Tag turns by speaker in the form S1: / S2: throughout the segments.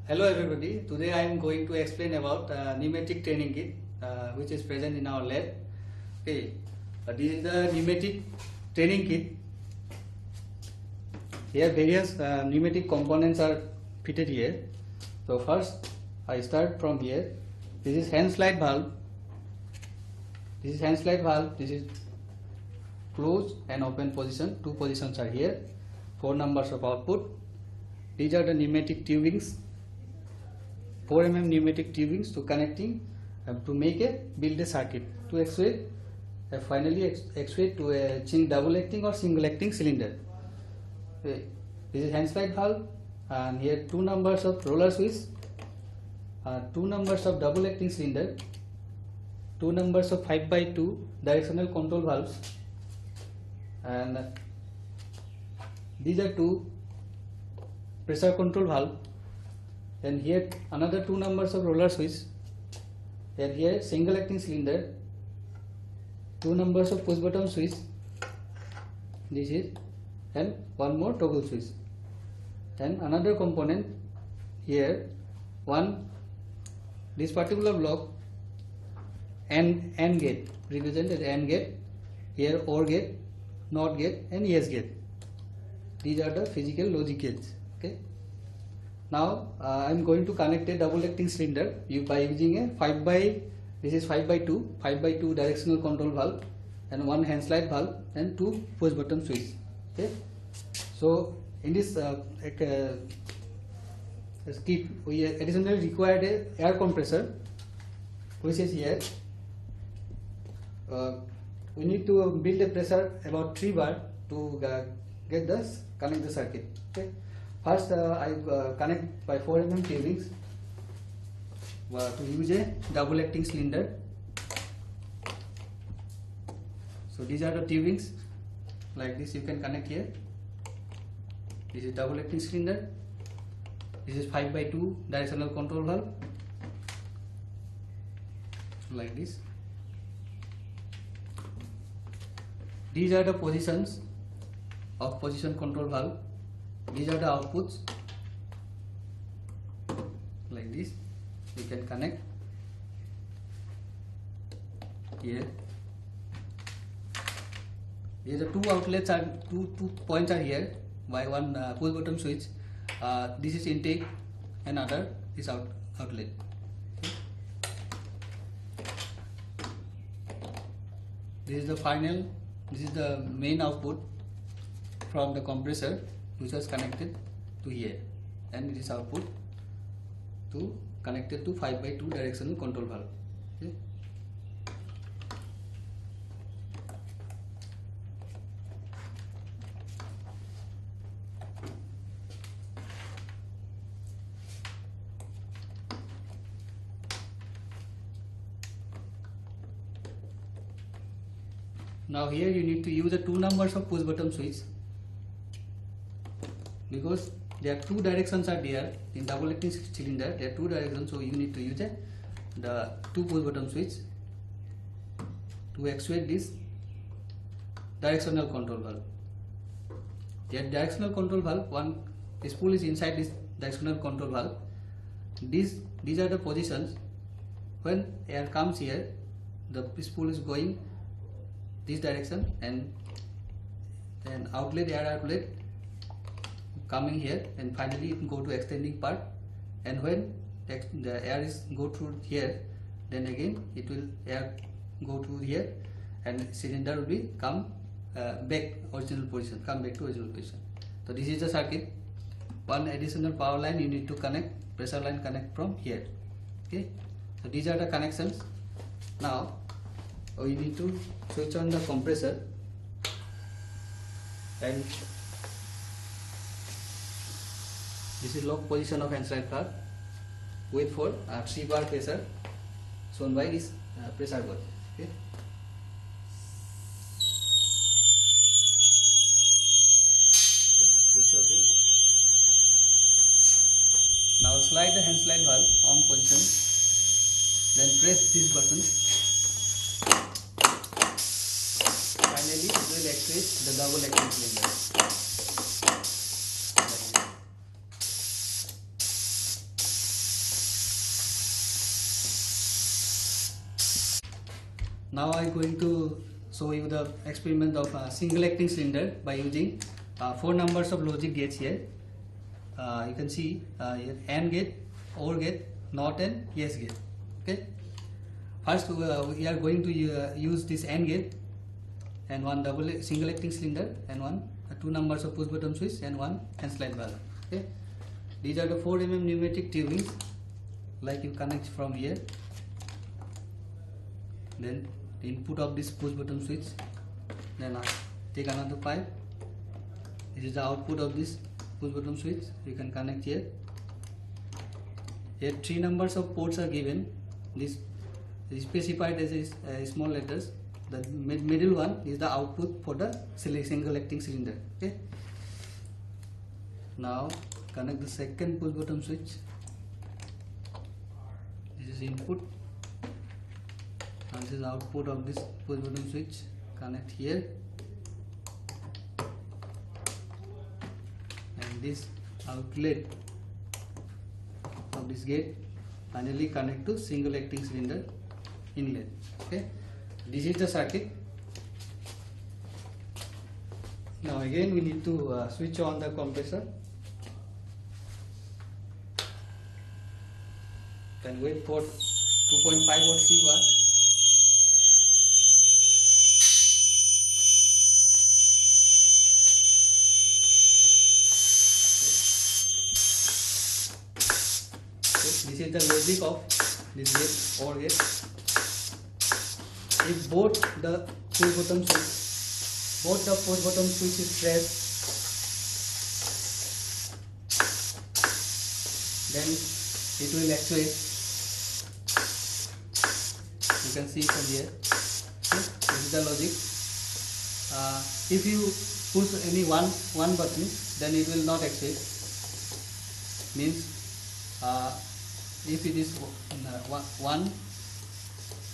S1: Hello everybody, today I am going to explain about pneumatic training kit which is present in our lab. Okay, this is the pneumatic training kit. Here various pneumatic components are fitted here. So first I start from here. This is hand slide valve. This is hand slide valve. This is closed and open position. Two positions are here. 4 numbers of output. These are the pneumatic tubings. 4 mm pneumatic tubings to connecting to make a build a circuit to actuate finally actuate to a double acting or single acting cylinder. Okay. This is hand slide valve, and here 2 numbers of roller switch, 2 numbers of double acting cylinder, 2 numbers of 5x2 directional control valves, and these are 2 pressure control valve. Then here another 2 numbers of roller switch, and here single acting cylinder, 2 numbers of push button switch, this is, and 1 more toggle switch. Then another component here, this particular block AND gate, represented AND gate, here OR gate, NOT gate and YES gate. These are the physical logic gates. Okay. Now I am going to connect a double acting cylinder by using a 5x2 directional control valve and 1 hand slide valve and 2 push button switch. Okay. So in this kit we additionally required a air compressor, which is here. We need to build a pressure about 3 bar to get this connect the circuit. Okay. First I connect by 4 mm tubings to use a double acting cylinder. So these are the tubings, like this you can connect here. This is double acting cylinder. This is 5x2 directional control valve, like this. These are the positions of position control valve. These are the outputs, like this. You can connect here. These are 2 outlets, are two points are here by 1 push button switch. This is intake and other is outlet. This is the final. This is the main output from the compressor, which was connected to here, and it is output to connected to 5x2 directional control valve. Okay. Now here you need to use the 2 numbers of push button switch, because there are 2 directions are there in double acting cylinder. There are 2 directions, so you need to use the 2 push button switch to actuate this directional control valve. There directional control valve, one spool is inside this directional control valve. These are the positions. When air comes here, the spool is going this direction, and then air outlet coming here, and finally it go to extending part. And when the air is go through here, then again it will air go through here, and cylinder will be come back original position, come back to original position. So this is the circuit. One additional power line you need to connect, pressure line connect from here. Okay. So these are the connections. Now we need to switch on the compressor, and this is lock position of hand slide valve. Wait for 3 bar pressure shown by this pressure gauge. Okay. Switch off it. Now slide the hand slide valve on position, then press this button. Finally it will actuate the double acting cylinder. Now I'm going to show you the experiment of a single acting cylinder by using 4 numbers of logic gates here. You can see here AND gate, OR gate, NOT and YES gate. Okay. First we are going to use this AND gate and one single acting cylinder and one 2 numbers of push button switch and one hand slide valve. Okay. These are the 4 mm pneumatic tubings, like you connect from here. Then the input of this push button switch. Then I take another pipe. This is the output of this push button switch. You can connect here. Here 3 numbers of ports are given. This is specified as small letters. The middle one is the output for the single acting cylinder. Okay. Now connect the second push button switch. This is input. And this is output of this push button switch. Connect here. And this outlet of this gate finally connect to single acting cylinder inlet. Okay. This is the circuit. Now again we need to switch on the compressor. Then wait for 2.5 watt CVAR. This is the logic of this gate OR gate. If both the push button switch is pressed, then it will actuate. You can see from here. Okay? This is the logic. If you push any one button, then it will not actuate. Means if it is one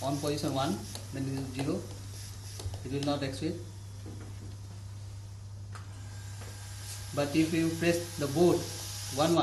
S1: on position 1, then it is 0. It will not actuate. But if you press the both one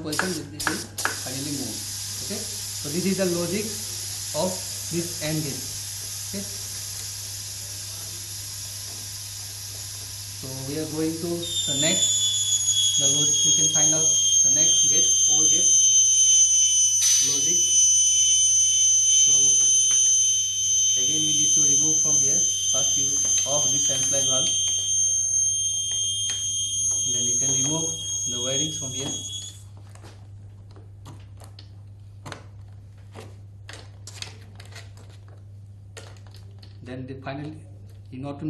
S1: position, it will finally move. Okay. So this is the logic of this AND gate. Okay. So we are going to the next. The logic, you can find out the next gate, OR gate logic. So again we need to remove from here. First you off this hand slide valve. Then you can remove the wirings from here. Then finally, not to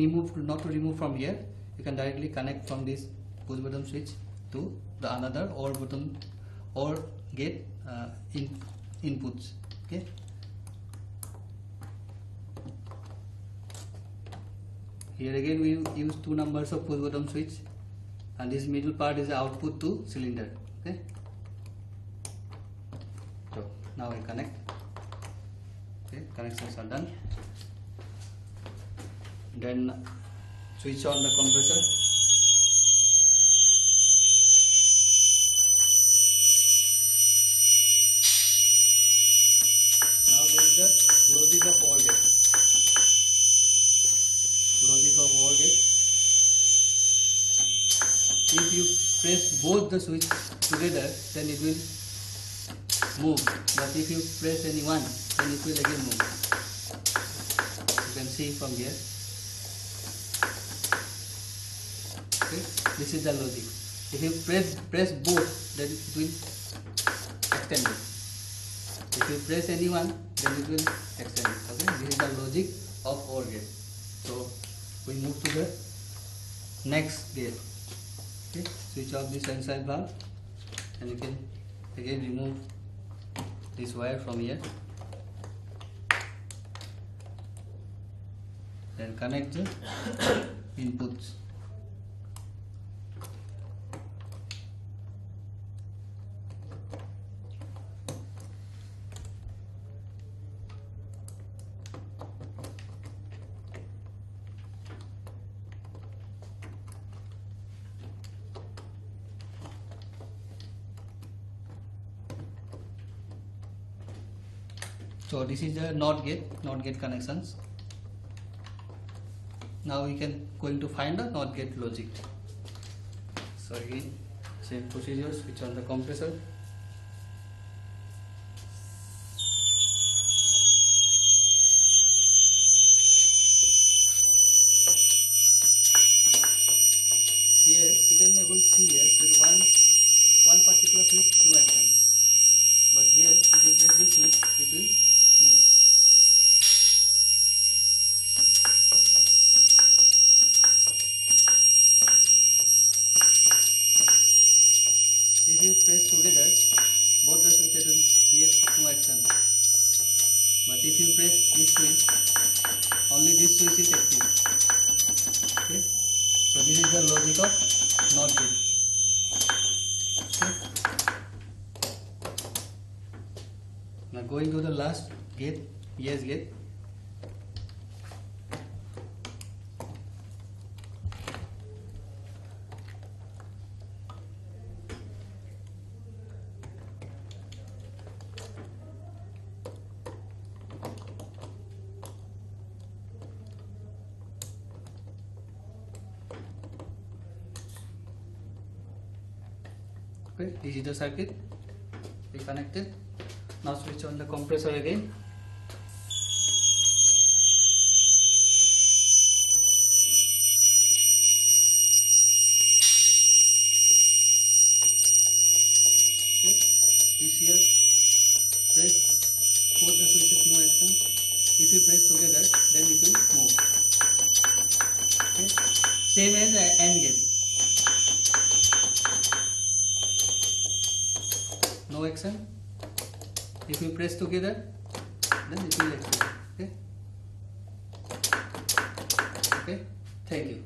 S1: remove from here, you can directly connect from this push button switch to the another OR button or gate inputs. Okay. Here again we use 2 numbers of push button switch, and this middle part is the output to cylinder. Okay. So now I connect. Okay, connections are done. Then switch on the compressor. Now there is the logic of OR gate. Logic of OR gate. If you press both the switch together, then it will move. But if you press any one, then it will again move. You can see from here. Okay, this is the logic. If you press both, then it will extend it. If you press any one, then it will extend it. Okay, this is the logic of OR gate. So we move to the next gate. Okay, switch off this hand slide valve, and you can again remove this wire from here. Then connect the inputs. So this is the NOT gate connections. Now we can going to find the NOT gate logic. So again, same procedure, switch on the compressor. Here you can able to see here there is one particular switch, no action. But here if you press this switch, it will move. If you press together, both the switches will create no action. But if you press this switch, only this switch is active. Okay? So this is the logic of NOT gate. Okay? Now going to the last gate, yes gate. Okay, this is the circuit. We connected. Now switch on the compressor again. Okay, this here press both the switches, no action. If you press together, then it will move. Okay, same as AND gate. No action. If you press together, then it will activate. Okay. Okay. Thank you.